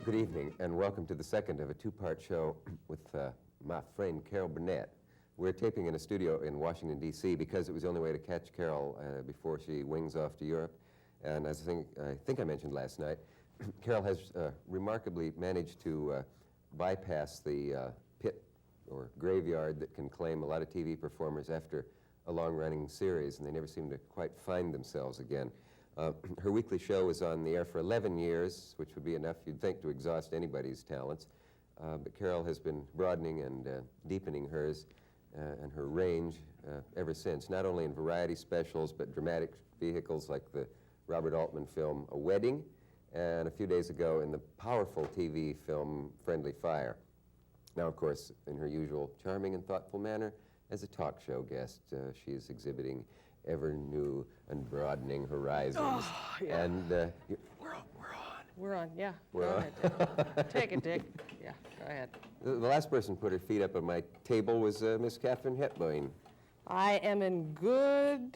Good evening, and welcome to the second of a two-part show with my friend Carol Burnett. We're taping in a studio in Washington, D.C. because it was the only way to catch Carol before she wings off to Europe. And as I think I mentioned last night, Carol has remarkably managed to bypass the pit or graveyard that can claim a lot of TV performers after a long-running series, and they never seem to quite find themselves again. Her weekly show was on the air for 11 years, which would be enough, you'd think, to exhaust anybody's talents. But Carol has been broadening and deepening hers and her range ever since, not only in variety specials, but dramatic vehicles like the Robert Altman film A Wedding, and a few days ago in the powerful TV film Friendly Fire. Now, of course, in her usual charming and thoughtful manner, as a talk show guest, she is exhibiting ever new and broadening horizons. Oh, yeah. And We're on, yeah. We're Go on. ahead. Take it, Dick. Yeah, go ahead. The last person put her feet up on my table was Miss Katharine Hepburn. I am in good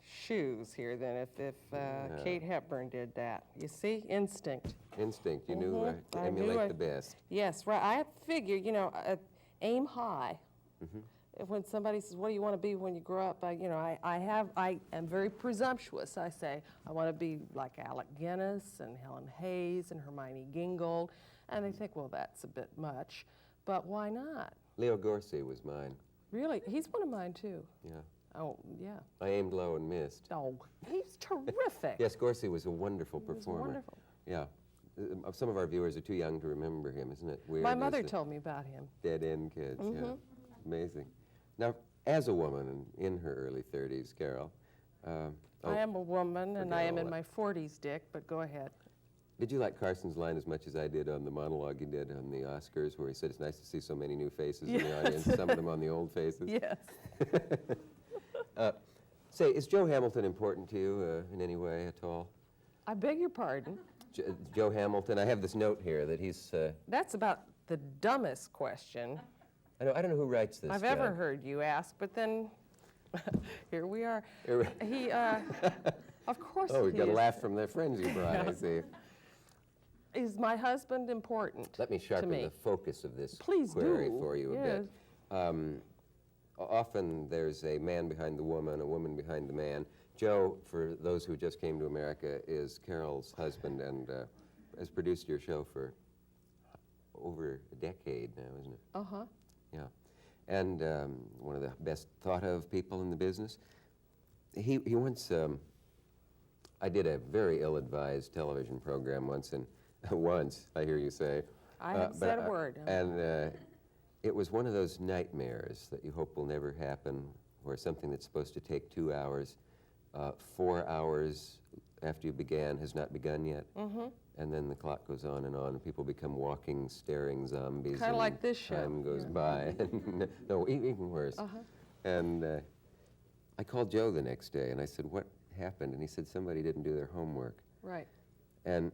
shoes here then if Kate Hepburn did that. You see? Instinct. Instinct. You knew to I emulate knew the best. Yes, right. I figure, aim high. Mm-hmm. When somebody says, what do you want to be when you grow up? I am very presumptuous. I say, I want to be like Alec Guinness and Helen Hayes and Hermione Gingold. And they think, well, that's a bit much. But why not? Leo Gorcey was mine. Really? He's one of mine, too. Yeah. Oh, yeah. I aimed low and missed. Oh, he's terrific. Yes, Gorcey was a wonderful performer. Wonderful. Yeah. Some of our viewers are too young to remember him, isn't it weird? My mother told me about him. Dead-end kids, yeah. Amazing. Now, as a woman in her early 30s, Carol... I am a woman, and I am in my 40s, Dick, but go ahead. Did you like Carson's line as much as I did on the monologue he did on the Oscars, where he said it's nice to see so many new faces in the audience, some of them on the old faces? Yes. Say, is Joe Hamilton important to you in any way at all? I beg your pardon? Joe Hamilton, I have this note here that he's... That's about the dumbest question I don't know who writes this. I've ever heard you ask, but then here we are. He, of course Oh, we've got a laugh from the friends you brought, I see. Is my husband important? Let me sharpen to me? the focus of this Please query do. for you a bit. Often there's a man behind the woman, a woman behind the man. Joe, for those who just came to America, is Carol's husband and has produced your show for over a decade now, isn't it? Uh-huh. Yeah. And one of the best thought of people in the business. He once, I did a very ill-advised television program once, and once, I hear you say. I haven't said a word. And it was one of those nightmares that you hope will never happen, where something that's supposed to take 2 hours, 4 hours after you began has not begun yet. Mm-hmm. And then the clock goes on, and people become walking, staring zombies. Kind of like this show. Time goes by. No, even worse. Uh-huh. And I called Joe the next day, and I said, what happened? And he said, somebody didn't do their homework. Right. And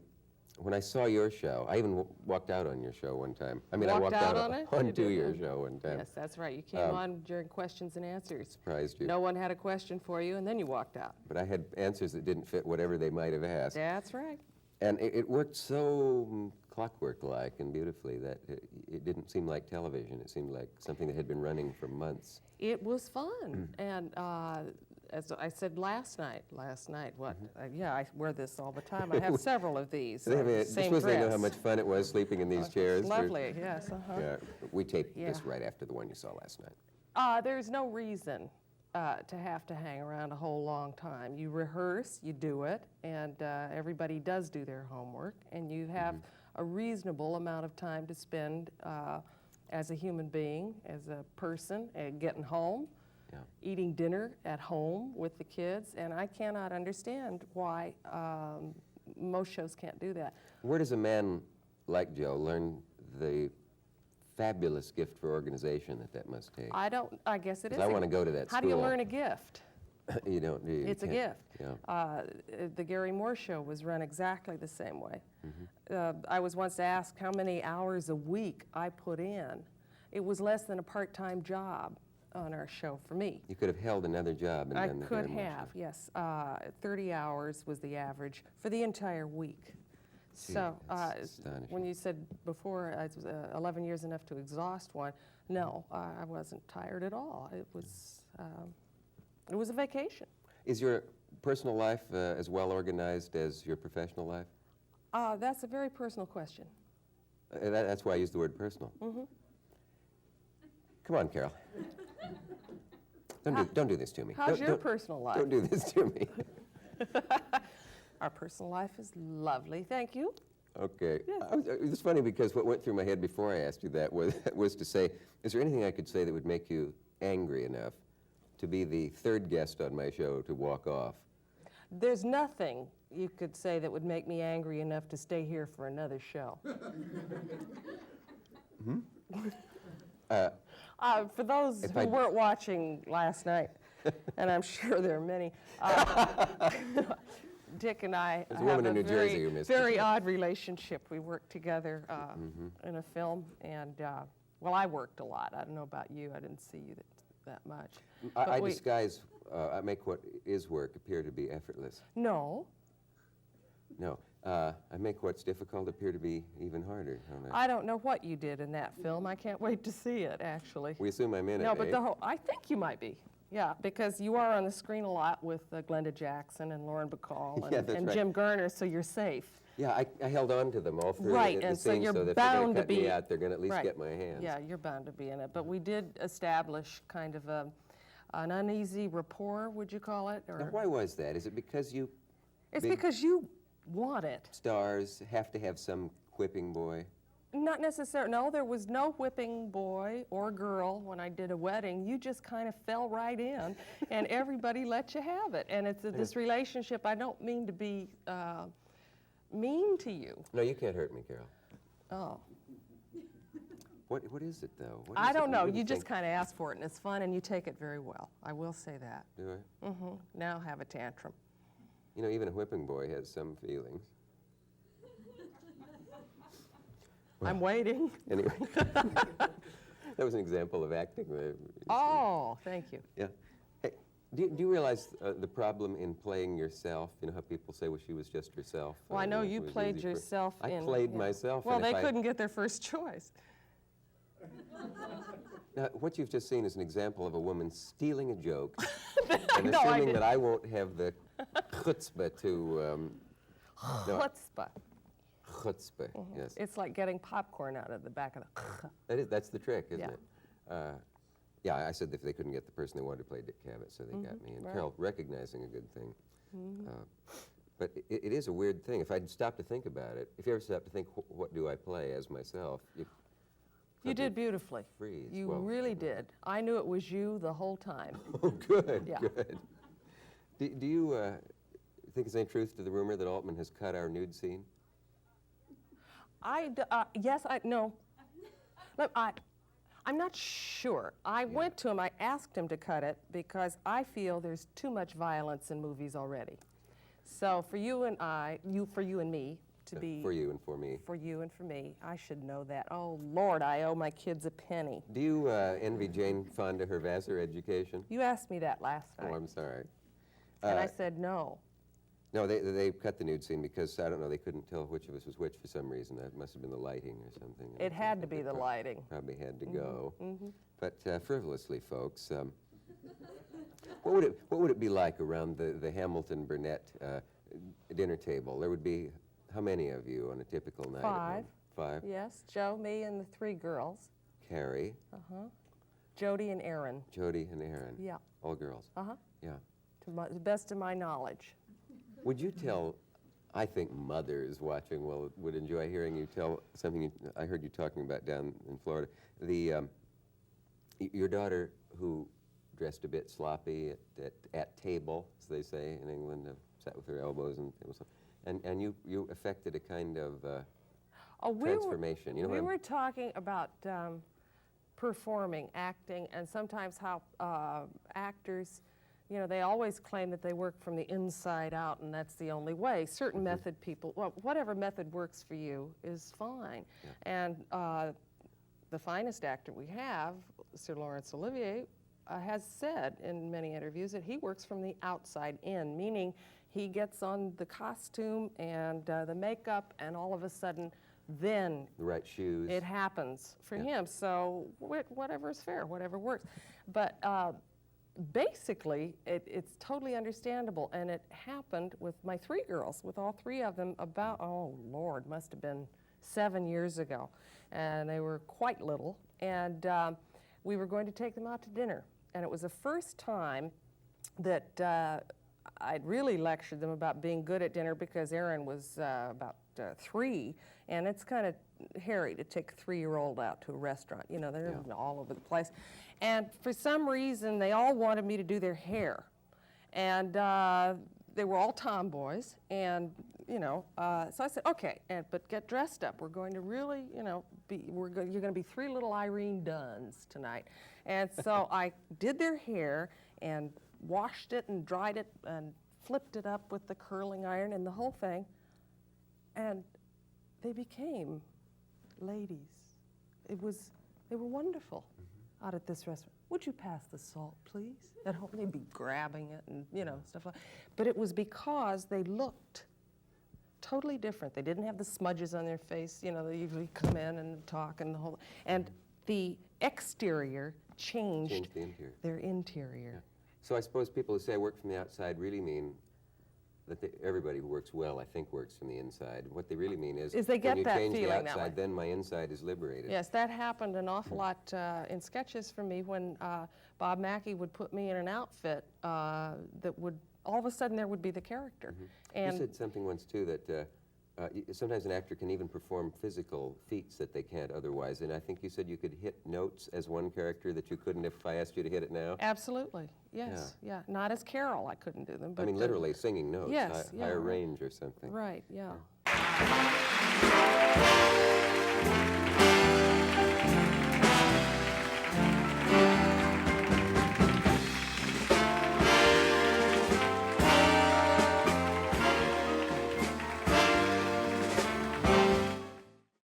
when I saw your show, I even walked out on your show one time. I mean, Walked I walked out out on it? on to your show one time. Yes, that's right. You came on during questions and answers. Surprised you. No one had a question for you, and then you walked out. But I had answers that didn't fit whatever they might have asked. That's right. And it worked so clockwork-like and beautifully that it didn't seem like television. It seemed like something that had been running for months. It was fun. And as I said last night, what? Yeah, I wear this all the time. I have several of these. Same Suppose they know how dress. much fun it was sleeping in these chairs. Lovely, yes. Uh-huh. Yeah, we taped this Yeah. right after the one you saw last night. There's no reason to have to hang around a whole long time. You rehearse, you do it, and everybody does do their homework, and you have a reasonable amount of time to spend as a human being, as a person, getting home, eating dinner at home with the kids, and I cannot understand why most shows can't do that. Where does a man like Joe learn the fabulous gift for organization that must take? I guess it is. I want to go to that How school. do you learn a gift? You don't. It's a gift. Yeah. The Gary Moore show was run exactly the same way. I was once asked how many hours a week I put in. It was less than a part-time job on our show for me. You could have held another job and I done the could Gary Moore have, show. yes. 30 hours was the average for the entire week. So, that's astonishing. when you said before, 11 years enough to exhaust one, no, I wasn't tired at all. It was a vacation. Is your personal life as well organized as your professional life? That's a very personal question. That's why I use the word personal. Come on, Carol. Don't do this to me. How's your personal life? Don't do this to me. Our personal life is lovely, thank you. Okay. Yes. It's funny because what went through my head before I asked you that was to say, is there anything I could say that would make you angry enough to be the third guest on my show to walk off? There's nothing you could say that would make me angry enough to stay here for another show. For those who weren't watching last night, and I'm sure there are many, Dick and I have a very odd relationship. We worked together in a film, and well, I worked a lot. I don't know about you. I didn't see you that much. I disguise, I make what is work appear to be effortless. No. No. I make what's difficult appear to be even harder, don't I? I don't know what you did in that film. I can't wait to see it, actually. We assume I'm in it, No, but I think you might be. Yeah, because you are on the screen a lot with Glenda Jackson and Lauren Bacall and Jim Garner, so you're safe. Yeah, I held on to them all through right, the and scene, so you're so that if bound they're to going to cut be me out, they're going to at least right. get my hands. Yeah, you're bound to be in it. But we did establish kind of an uneasy rapport, would you call it? Or Now, why was that? Is it because you it's because you want it. stars have to have some whipping boy? Not necessarily. No, there was no whipping boy or girl when I did a wedding. You just kind of fell right in, and everybody let you have it. And it's this relationship. I don't mean to be mean to you. No, you can't hurt me, Carol. Oh. What is it, though? What I is it don't that know. really You just think- kind of ask for it, and it's fun, and you take it very well. I will say that. Do I? Now have a tantrum. You know, even a whipping boy has some feelings. I'm waiting. Anyway, that was an example of acting. Oh, thank you. Yeah. Hey, do you realize the problem in playing yourself? You know how people say, well, she was just herself. Well, I know you it was played easy for-" yourself I in... played yeah. myself. Well, and if they I- couldn't get their first choice. Now, what you've just seen is an example of a woman stealing a joke and No, I assuming didn't. that I won't have the chutzpah to... Chutzpah. Chutzpah, yes. It's like getting popcorn out of the back of the... That's the trick, isn't Yeah. it? Yeah, I said that they couldn't get the person they wanted to play Dick Cavett, so they got me. And right. Carol, recognizing a good thing. But it is a weird thing. If I'd stopped to think about it, if you ever stop to think, what do I play as myself? You did beautifully. Freeze. You Well, really did. I knew it was you the whole time. Oh, good, Yeah. good. Do you think there's any truth to the rumor that Altman has cut our nude scene? No. Look, I'm not sure. I went to him, I asked him to cut it because I feel there's too much violence in movies already. So for you and me, to be... For you and for me. For you and for me, I should know that. Oh, Lord, I owe my kids a penny. Do you envy Jane Fonda her Vassar education? You asked me that last night. Oh, I'm sorry. And I said no. No, they cut the nude scene because, I don't know, they couldn't tell which of us was which for some reason. That must have been the lighting or something. It had to be the lighting. Probably had to go. But frivolously, folks, what would it be like around the Hamilton Burnett dinner table? There would be how many of you on a typical night? 5. 5? Yes, Joe, me, and the 3 girls. Carrie, Jody and Aaron. Jody, and Aaron. Yeah. All girls. Uh-huh. Yeah. To the best of my knowledge. Would you tell, I think mothers watching would enjoy hearing you tell something I heard you talking about down in Florida. Your daughter who dressed a bit sloppy at table, as they say in England, sat with her elbows and you affected a kind of transformation. We were talking about performing, acting, and sometimes how actors, you know, they always claim that they work from the inside out, and that's the only way. Certain method people, well, whatever method works for you is fine. Yeah. And the finest actor we have, Sir Laurence Olivier, has said in many interviews that he works from the outside in, meaning he gets on the costume and the makeup, and all of a sudden, then The right shoes. it happens for him. So whatever is fair, whatever works. But basically, it's totally understandable, and it happened with my 3 girls, with all 3 of them about, oh Lord, must have been 7 years ago. And they were quite little, and we were going to take them out to dinner. And it was the first time that I'd really lectured them about being good at dinner, because Aaron was about 3, and it's kind of hairy to take a 3-year-old out to a restaurant. You know, they're all over the place. And for some reason, they all wanted me to do their hair. And they were all tomboys, and, you know, so I said, okay, but get dressed up. We're going to really, you know, you're going to be 3 little Irene Dunns tonight. And so I did their hair and washed it and dried it and flipped it up with the curling iron and the whole thing. And they became ladies. They were wonderful out at this restaurant. Would you pass the salt, please? At home, they'd be grabbing it and, you know, stuff like that. But it was because they looked totally different. They didn't have the smudges on their face. You know, they usually come in and talk and the whole, and the exterior changed the interior. their interior. Yeah. So I suppose people who say I work from the outside really mean that everybody who works well, I think, works from the inside. What they really mean is they get when you that change the feeling that outside, way. then my inside is liberated. Yes, that happened an awful lot in sketches for me when Bob Mackie would put me in an outfit that would, all of a sudden there would be the character. And you said something once too that sometimes an actor can even perform physical feats that they can't otherwise, and I think you said you could hit notes as one character that you couldn't if I asked you to hit it now? absolutely, yes, yeah. Not as Carol, I couldn't do them. But I mean literally singing notes, yes, higher right. range or something. Right, yeah.